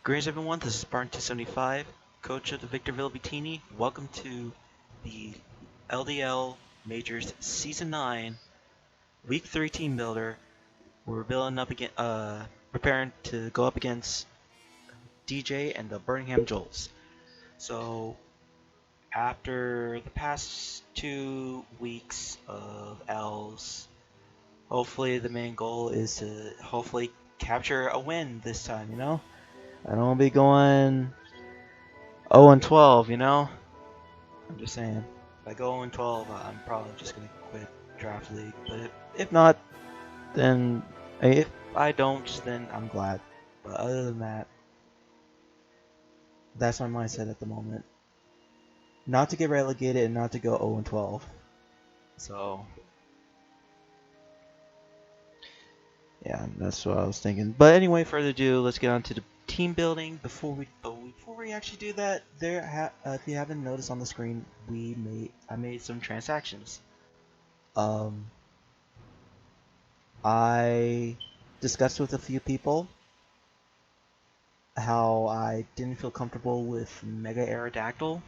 Greetings everyone, this is Spartan275, coach of the Victorville Bettini. Welcome to the LDL Majors Season 9, Week 3 Team Builder. We're building up again, preparing to go up against DJ and the Birmingham Jolts. So, after the past 2 weeks of L's, hopefully the main goal is to hopefully capture a win this time, you know? I don't want to be going 0-12, you know? I'm just saying. If I go 0-12, I'm probably just going to quit Draft League. But if not, then if I don't, then I'm glad. But other than that, that's my mindset at the moment. Not to get relegated and not to go 0-12. So, yeah, that's what I was thinking. But anyway, further ado, let's get on to the team building. Before we actually do that, if you haven't noticed on the screen, I made some transactions. I discussed with a few people how I didn't feel comfortable with Mega Aerodactyl,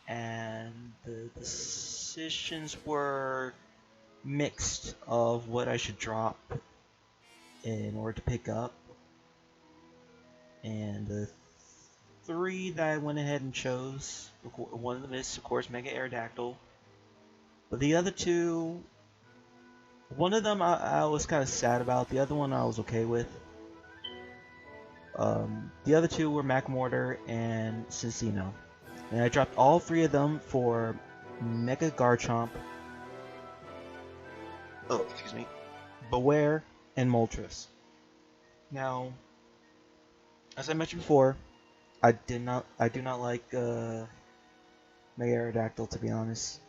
and the decisions were mixed of what I should drop in order to pick up. And the three that I went ahead and chose, one of them is of course Mega Aerodactyl, but the other two, one of them I was kind of sad about, the other one I was okay with. The other two were MacMortar and Cincino. And I dropped all three of them for Mega Garchomp, Beware, and Moltres. Now, as I mentioned before, I do not like Mega Aerodactyl, to be honest.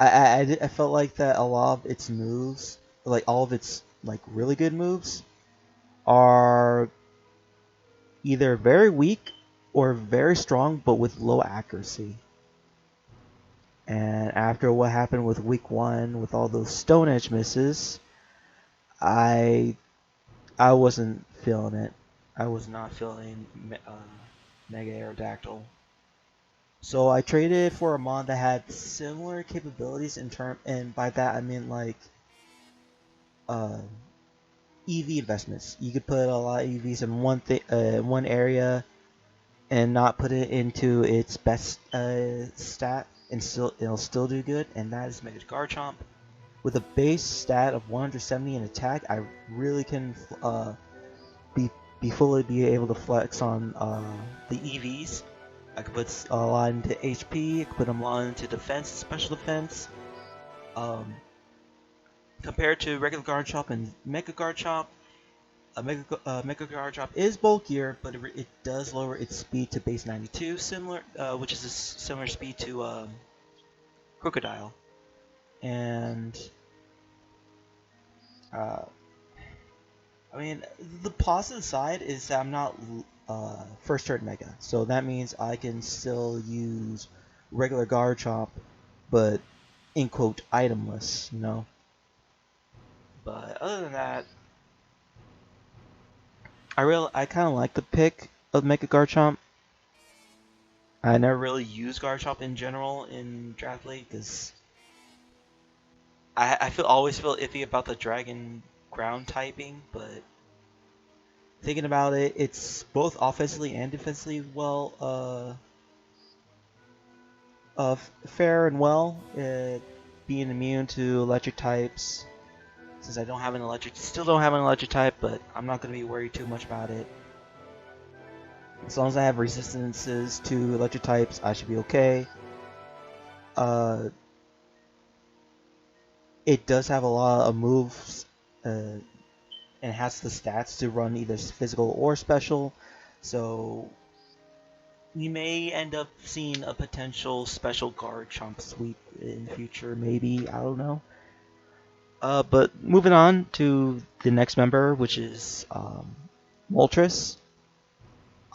I felt like that a lot of its moves, like all of its like really good moves, are either very weak or very strong but with low accuracy. And after what happened with week 1 with all those Stone Edge misses, I wasn't feeling it. I was not feeling Mega Aerodactyl. So I traded for a mod that had similar capabilities and by that I mean like EV investments. You could put a lot of EVs in one area and not put it into its best stat, and it'll still do good. And that is Mega Garchomp. With a base stat of 170 in attack, I really can fully be able to flex on the EVs. I could put a lot into HP. I could put them a lot into defense, special defense. Compared to regular Garchomp and Mega Garchomp, Mega Garchomp is bulkier, but it does lower its speed to base 92, which is a similar speed to Crocodile. And I mean, the positive side is that I'm not first turn Mega, so that means I can still use regular Garchomp, but in quote itemless, you know. But other than that, I kind of like the pick of Mega Garchomp. I never really used Garchomp in general in Draft League because I always feel iffy about the Dragon ground typing, but thinking about it, it's both offensively and defensively fair and well, being immune to electric types. Since I still don't have an electric type, but I'm not going to be worried too much about it. As long as I have resistances to electric types, I should be okay. It does have a lot of moves, and has the stats to run either physical or special, so we may end up seeing a potential special Garchomp sweep in the future, maybe, I don't know. But moving on to the next member, which is Moltres.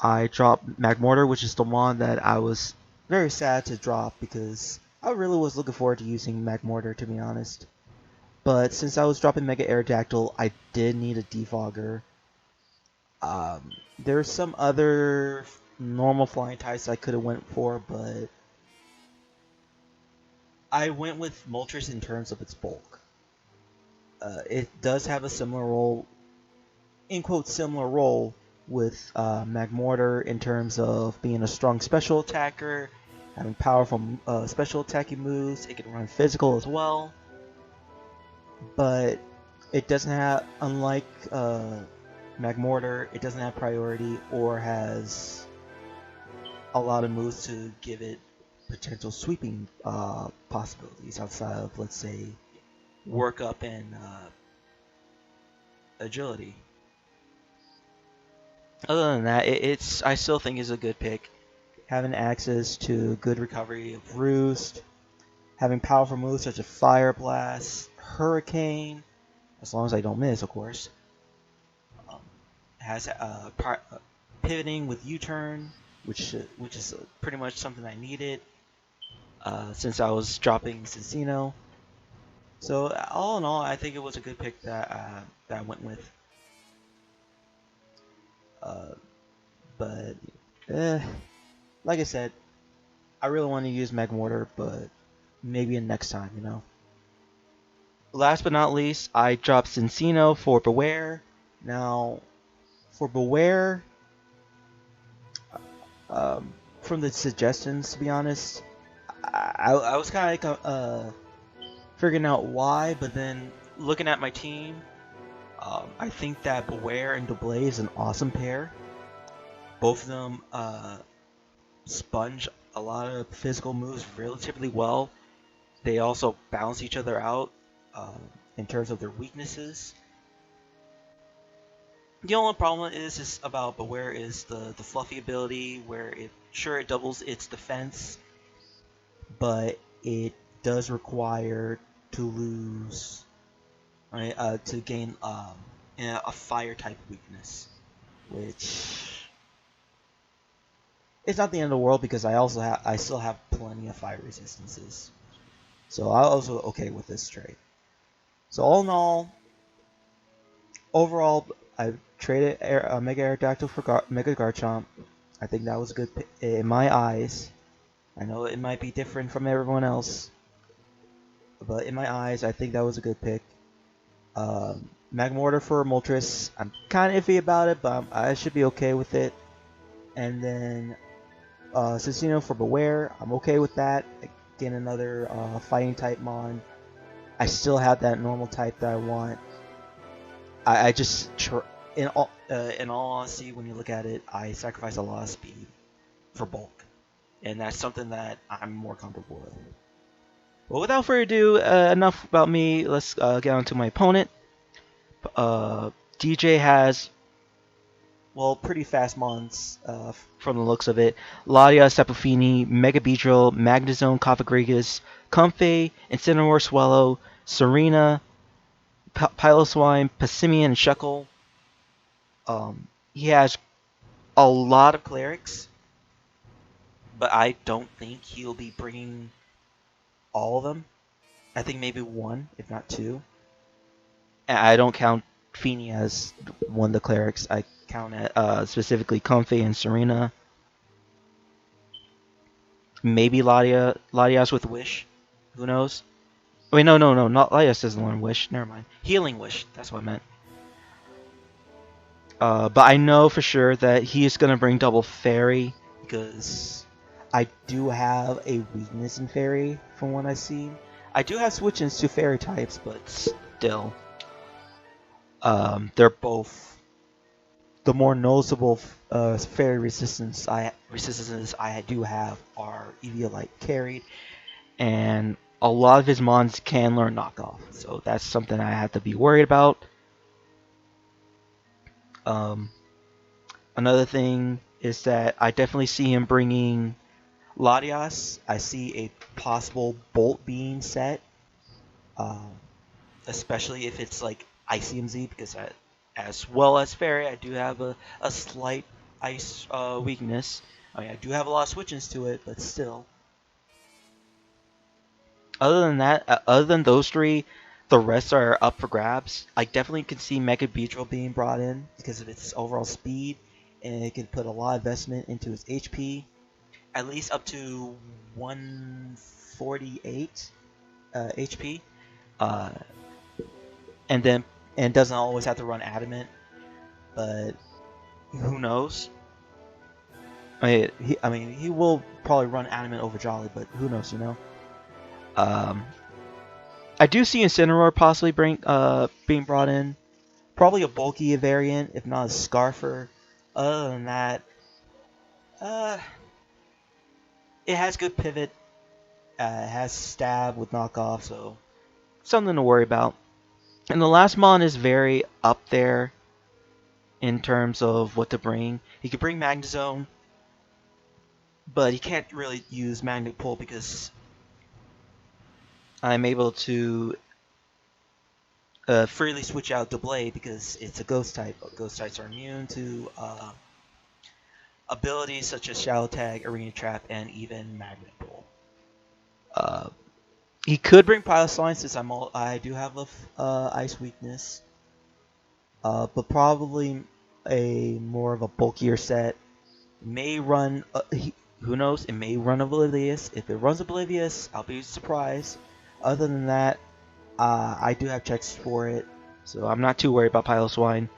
I dropped MacMortar, which is the one that I was very sad to drop because I really was looking forward to using MacMortar, to be honest. But since I was dropping Mega Aerodactyl, I did need a defogger. There's some other normal flying types I could have went for, but I went with Moltres in terms of its bulk. It does have a similar role, in quotes, similar role with Magmortar in terms of being a strong special attacker, having powerful special attacking moves. It can run physical as well, but it doesn't have, unlike Magmortar, it doesn't have priority or has a lot of moves to give it potential sweeping possibilities outside of, let's say, work up and agility. Other than that, it's I still think is a good pick. Having access to good recovery of Roost, having powerful moves such as Fire Blast, Hurricane, as long as I don't miss, of course. Um, has pivoting with U-turn, which is pretty much something I needed since I was dropping Cincino. So all in all, I think it was a good pick that I went with. Uh, but like I said, I really want to use Magmortar, but maybe in next time, you know. Last but not least, I dropped Cincino for Beware. Now, for Beware, from the suggestions, to be honest, I was kind of like, figuring out why, but then looking at my team, I think that Beware and Doublé is an awesome pair. Both of them sponge a lot of physical moves relatively well. They also balance each other out in terms of their weaknesses. The only problem is about Beware is the fluffy ability where it doubles its defense, but it does require to lose, right, to gain a fire type weakness, which it's not the end of the world because I still have plenty of fire resistances, so I'm also okay with this trade. So all in all, overall, I traded Mega Aerodactyl for Mega Garchomp. I think that was a good pick in my eyes. I know it might be different from everyone else, but in my eyes, I think that was a good pick. Magmortar for Moltres, I'm kind of iffy about it, but I should be okay with it. And then Cincino for Beware, I'm okay with that. Again, another fighting type mon. I still have that normal type that I want. I just in all honesty, when you look at it, I sacrifice a lot of speed for bulk, and that's something that I'm more comfortable with. Well, without further ado, enough about me. Let's get on to my opponent. DJ has, well, pretty fast mons from the looks of it. Ladia, Sepafini, Mega Beedrill, Magnezone, Cofagrigus, Comfey, Incineroar, Swallow, Serena, Piloswine, Passimian, and Shuckle. He has a lot of clerics, but I don't think he'll be bringing all of them. I think maybe one, if not two. And I don't count Feeny as one of the clerics. I count specifically Comfey and Serena. Maybe Latias with Wish. Who knows? Wait, no, not Latias doesn't learn Wish. Never mind. Healing Wish. That's what I meant. But I know for sure that he is going to bring double Fairy because I do have a weakness in Fairy from what I've seen. I do have switch-ins to Fairy types, but still. They're both the more noticeable Fairy resistances I do have are Eviolite carried, and a lot of his mons can learn knockoff, so that's something I have to be worried about. Another thing is that I definitely see him bringing Latias. I see a possible Bolt Beam set, especially if it's like ICMZ, because as well as Fairy, I do have a slight ice weakness. I mean, I do have a lot of switch-ins to it, but still. Other than that, other than those three, the rest are up for grabs. I definitely can see Mega Beedrill being brought in because of its overall speed, and it can put a lot of investment into its HP, at least up to 148 HP, uh, and then and doesn't always have to run Adamant, but who knows? I mean, he will probably run Adamant over Jolly, but who knows, you know? I do see Incineroar possibly being brought in. Probably a bulky variant, if not a Scarfer. Other than that, uh, it has good pivot. It has stab with knockoff, so something to worry about. And the last mon is very up there in terms of what to bring. He could bring Magnezone, but he can't really use Magnet Pull because I'm able to freely switch out Doublade because it's a Ghost type. Ghost types are immune to abilities such as Shadow Tag, Arena Trap, and even Magnet Pull. He could bring Piloswine since I do have a Ice weakness, but probably a more of a bulkier set. May run. Who knows? It may run Oblivious. If it runs Oblivious, I'll be surprised. Other than that, I do have checks for it, so I'm not too worried about Piloswine.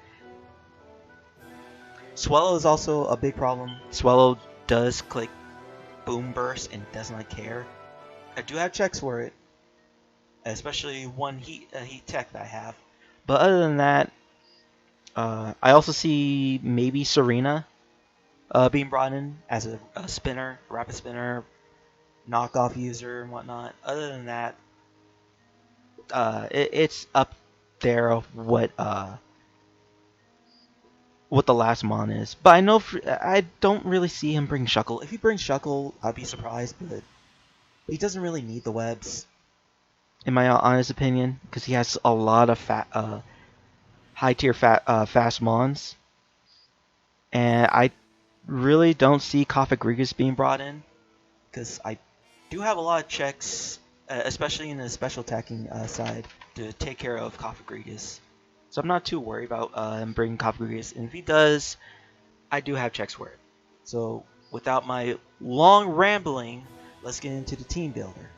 Swallow is also a big problem. Swallow does click Boom Burst and does not care. I do have checks for it, especially one heat tech that I have. But other than that, I also see maybe Serena being brought in as a spinner, rapid spinner, knockoff user and whatnot. Other than that, it's up there of what the last mon is. But I don't really see him bring Shuckle. If he brings Shuckle, I'd be surprised, but he doesn't really need the webs, in my honest opinion, because he has a lot of high tier fast mons, and I really don't see Kofagrigus being brought in because I do have a lot of checks, especially in the special attacking side, to take care of Kofagrigus. So I'm not too worried about him bringing Kofagrigus, and if he does, I do have checks for it. So without my long rambling, let's get into the team builder.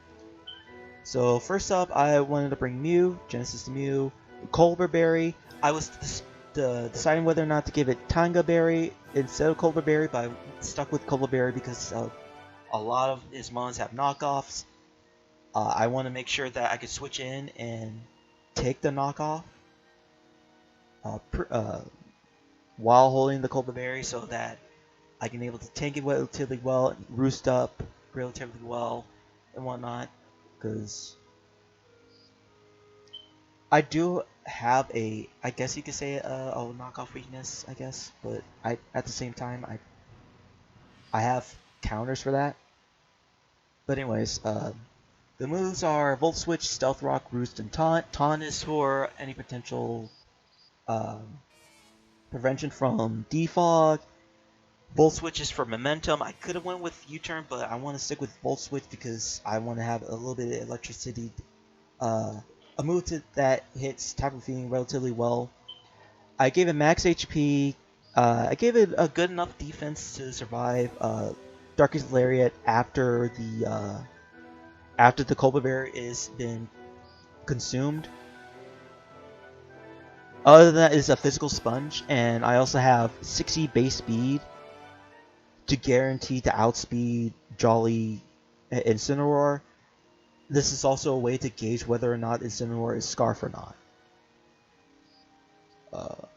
So first up, I wanted to bring Mew, Genesis to Mew, Colbur Berry. I was deciding whether or not to give it Tanga Berry instead of Colbur Berry, but I stuck with Colbur Berry because a lot of his mons have knockoffs. I want to make sure that I could switch in and take the knockoff while holding the Colbur Berry so that I can be able to tank it relatively well, roost up relatively well, and whatnot. Because I do have I guess you could say a knockoff weakness, I guess, but at the same time I have counters for that. But anyways, the moves are Volt Switch, Stealth Rock, Roost, and Taunt. Taunt is for any potential prevention from defog. Volt Switch is for momentum. I could have went with U-turn, but I want to stick with Volt Switch because I want to have a little bit of electricity. A move that hits Tapu Fini relatively well. I gave it max HP. I gave it a good enough defense to survive Darkest Lariat after the Colbur Berry is been consumed. Other than that is a physical sponge, and I also have 60 base speed to guarantee to outspeed Jolly Incineroar. This is also a way to gauge whether or not Incineroar is Scarf or not.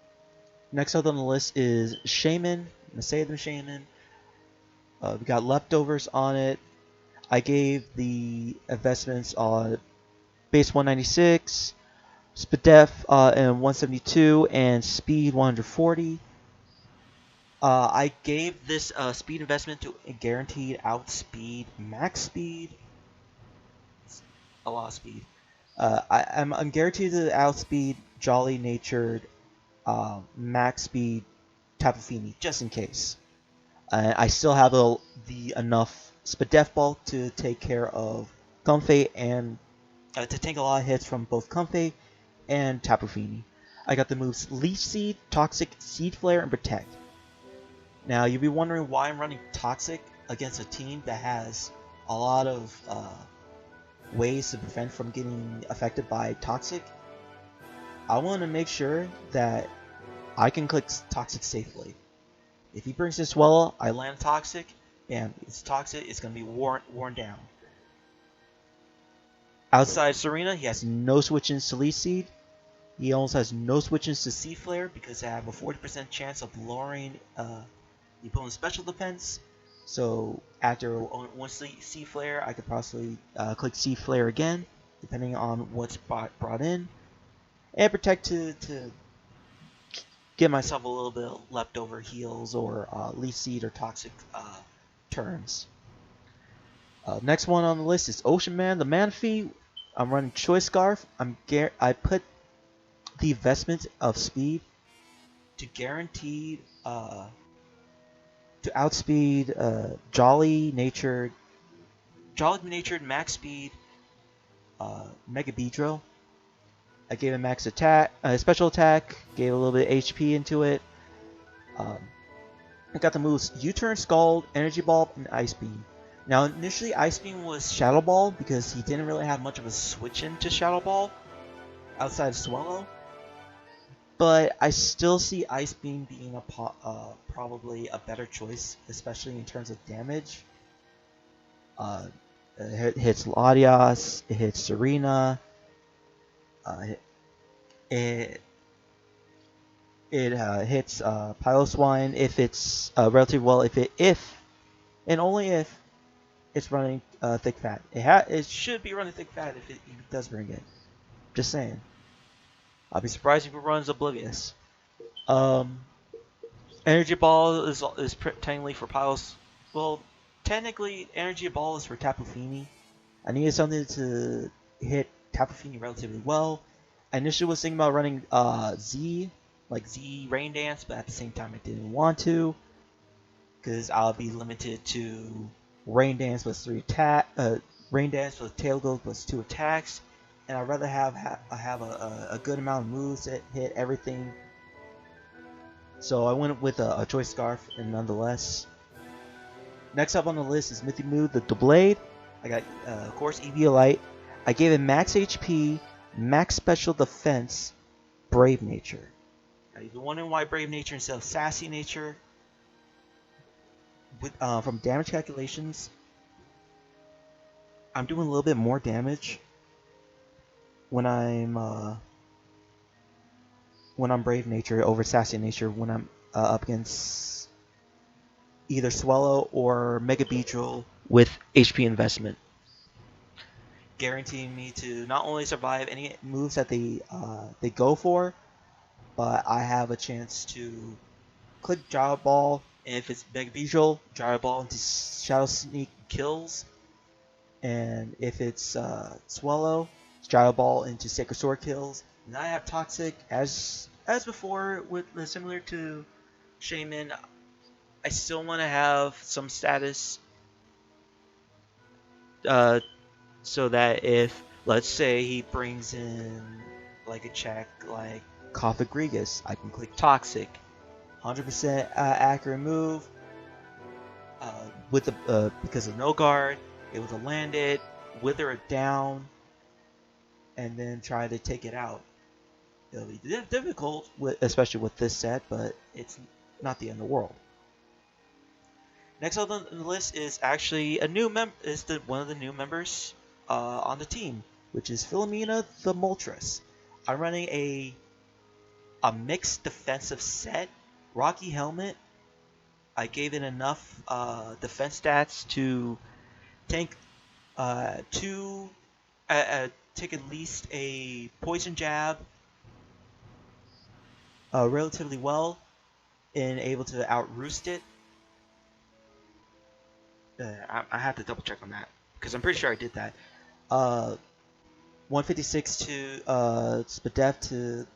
Next up on the list is Shaman, Masaydam Shaman. We got leftovers on it. I gave the investments on base 196, Spadef and 172, and speed 140. I gave this speed investment to guaranteed outspeed max speed. A lot of speed. I'm guaranteed to outspeed Jolly Natured max speed Tapu Fini just in case. I still have the enough Spadef bulk to take care of Comfey and to take a lot of hits from both Comfey and Tapu Fini. I got the moves Leech Seed, Toxic, Seed Flare, and Protect. Now, you'll be wondering why I'm running Toxic against a team that has a lot of ways to prevent from getting affected by Toxic. I want to make sure that I can click Toxic safely. If he brings his Swallow, I land Toxic, and it's Toxic, it's going to be worn down. Outside Serena, he has no switch-ins to Leech Seed. He also has no switch-ins to Seed Flare because I have a 40% chance of lowering the opponent's special defense. So after one Seed Flare, I could possibly click Seed Flare again, depending on what's brought in. And Protect to give myself a little bit of leftover heals or Leech Seed or Toxic turns. Next one on the list is Ocean Man, the Manaphy. I'm running Choice Scarf. I put the investment of speed to guaranteed to outspeed Jolly Natured Max Speed Mega Beedrill. I gave him max attack, special attack, gave a little bit of HP into it. I got the moves U-Turn, Scald, Energy Ball, and Ice Beam. Now, initially, Ice Beam was Shadow Ball because he didn't really have much of a switch into Shadow Ball outside of Swallow. But I still see Ice Beam being probably a better choice, especially in terms of damage. It hits Latias, it hits Serena, it hits Piloswine if it's relatively well, if and only if it's running Thick Fat. It should be running Thick Fat if it does bring it. Just saying. I'll be surprised if it runs Oblivious. Energy Ball is technically for Pylos. Well, technically, Energy Ball is for Tapu Fini. I needed something to hit Tapu Fini relatively well. I initially was thinking about running Z Rain Dance, but at the same time I didn't want to, because I'll be limited to Rain Dance plus 3 attack, Rain Dance plus Tail Glow plus 2 attacks, and I'd rather have a good amount of moves that hit everything. So I went with a Choice Scarf, and nonetheless. Next up on the list is Mythic Mood, the Blade. I got, of course, Eviolite. I gave it max HP, max special defense, Brave Nature. Now, you've been wondering why Brave Nature instead of Sassy Nature. From damage calculations, I'm doing a little bit more damage when I'm Brave Nature over Sassy Nature when I'm up against either Swallow or Mega Beedrill with HP investment, guaranteeing me to not only survive any moves that they go for, but I have a chance to click Gyro Ball, and if it's Mega Beedrill, Gyro Ball into Shadow Sneak kills, and if it's Swallow, Gyro Ball into Sacred Sword kills. And I have Toxic as before, with similar to Shaman. I still want to have some status, so that if, let's say, he brings in like a check like Kotha Grigas, I can click Toxic. 100% accurate move. With the because of no guard, able to land it, wither it down, and then try to take it out. It'll be difficult, especially with this set, but it's not the end of the world. Next on the list is actually a new one of the new members on the team, which is Philomena the Moltres. I'm running a mixed defensive set. Rocky Helmet. I gave it enough defense stats to tank take at least a poison jab relatively well, and able to out-roost it. I have to double check on that because I'm pretty sure I did that. 156 to Spadef to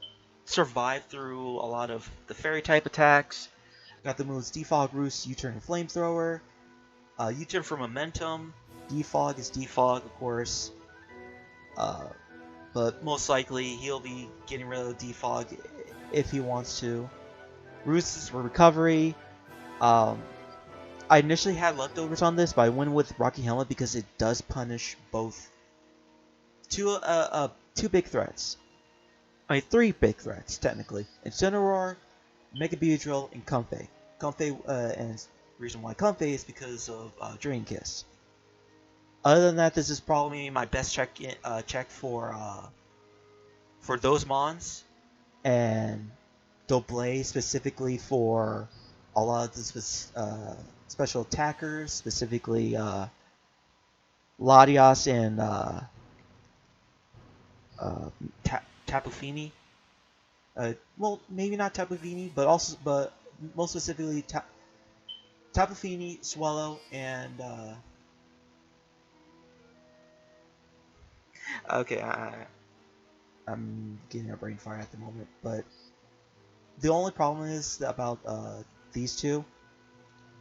survive through a lot of the fairy type attacks. Got the moves Defog, Roost, U-Turn, and Flamethrower. U-Turn for momentum. Defog is Defog, of course. But most likely he'll be getting rid of Defog if he wants to. Roost is for recovery. I initially had leftovers on this, but I went with Rocky Helmet because it does punish both two big threats. I mean, three big threats technically: Incineroar, Mega Beedrill, and Comfey. Comfey, and the reason why Comfey is because of Drain Kiss. Other than that, this is probably my best check for those mons, and Doublé specifically for a lot of the special attackers, specifically Latias and Tapu Fini. Well, maybe not Tapu Fini, but most specifically Tapu Fini, Swallow, and okay, I'm getting a brain fire at the moment, but the only problem is about these two,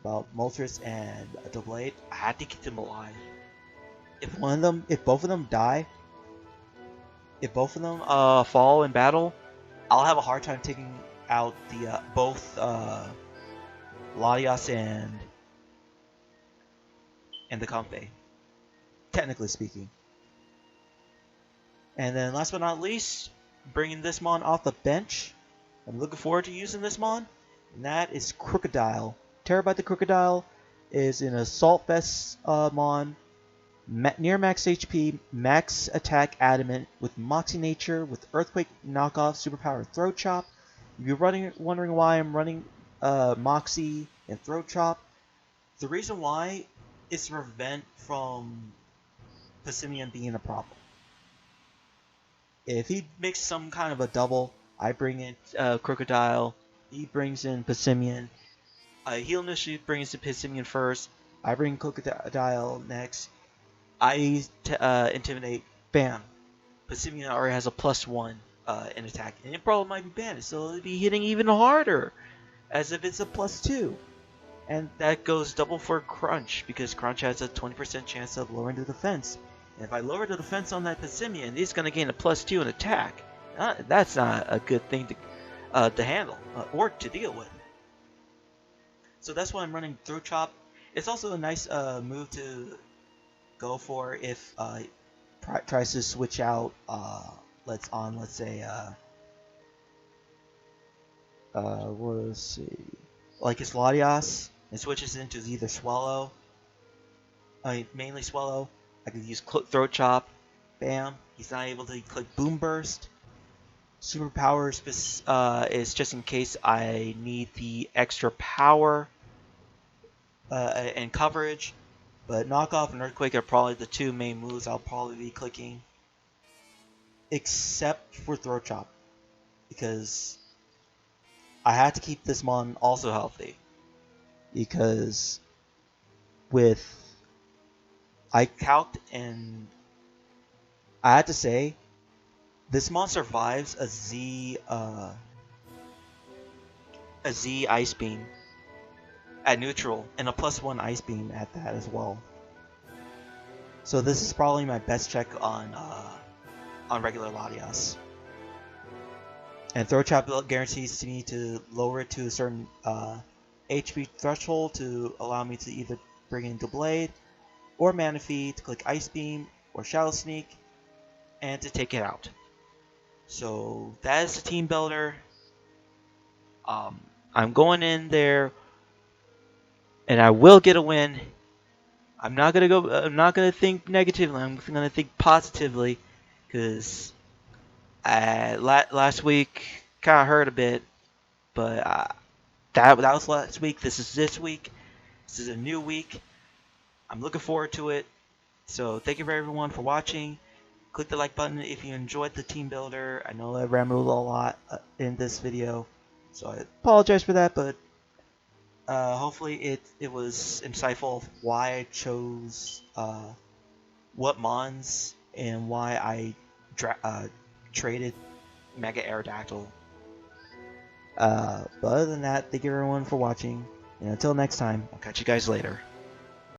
about Moltres and Doublade. I had to keep them alive. If both of them die, if both of them fall in battle, I'll have a hard time taking out the both Latias and the Comfey, technically speaking. And then last but not least, bringing this mon off the bench. I'm looking forward to using this mon, and that is Crocodile. Terabyte the Crocodile is an Assault Vest mon, near max HP, max attack adamant, with Moxie Nature, with Earthquake knockoff, superpower Throat Chop. If you're wondering why I'm running Moxie and Throat Chop, the reason why is to prevent from Passimian being a problem. If he makes some kind of a double, I bring in Crocodile, he brings in Passimian. He'll initially brings in Passimian first, I bring Crocodile next. I intimidate, bam. Passimian already has a +1 in attack, and it probably might be banned, so it'll be hitting even harder, as if it's a +2. And that goes double for Crunch, because Crunch has a 20% chance of lowering the defense. And if I lower the defense on that Passimian, he's going to gain a +2 in attack. That's not a good thing to handle or to deal with. So that's why I'm running Throat Chop. It's also a nice move to go for if tries to switch out. Let's say let's see, like his Latias, and switches into either Swallow. Mainly Swallow. I could use Throat Chop. Bam. He's not able to click Boom Burst. Superpower is just in case I need the extra power and coverage. But Knockoff and Earthquake are probably the two main moves I'll probably be clicking. Except for Throat Chop. Because I had to keep this mon also healthy. Because I calced, and I had to say, this mon survives a Z Ice Beam at neutral, and a +1 Ice Beam at that as well. So this is probably my best check on regular Latias. And Throat Chop guarantees me to lower it to a certain HP threshold to allow me to either bring in Doublade or Manaphy to click Ice Beam or Shadow Sneak and to take it out. So that is the team builder. I'm going in there and I will get a win. I'm not gonna think negatively. I'm gonna think positively, because last week kind of hurt a bit, but that was last week. This is this week. This is a new week. I'm looking forward to it. So thank you for everyone for watching. Click the like button if you enjoyed the team builder. I know I rambled a lot in this video, so I apologize for that, but hopefully it was insightful of why I chose what mons and why I traded Mega Aerodactyl. But other than that, thank you everyone for watching, and until next time, I'll catch you guys later.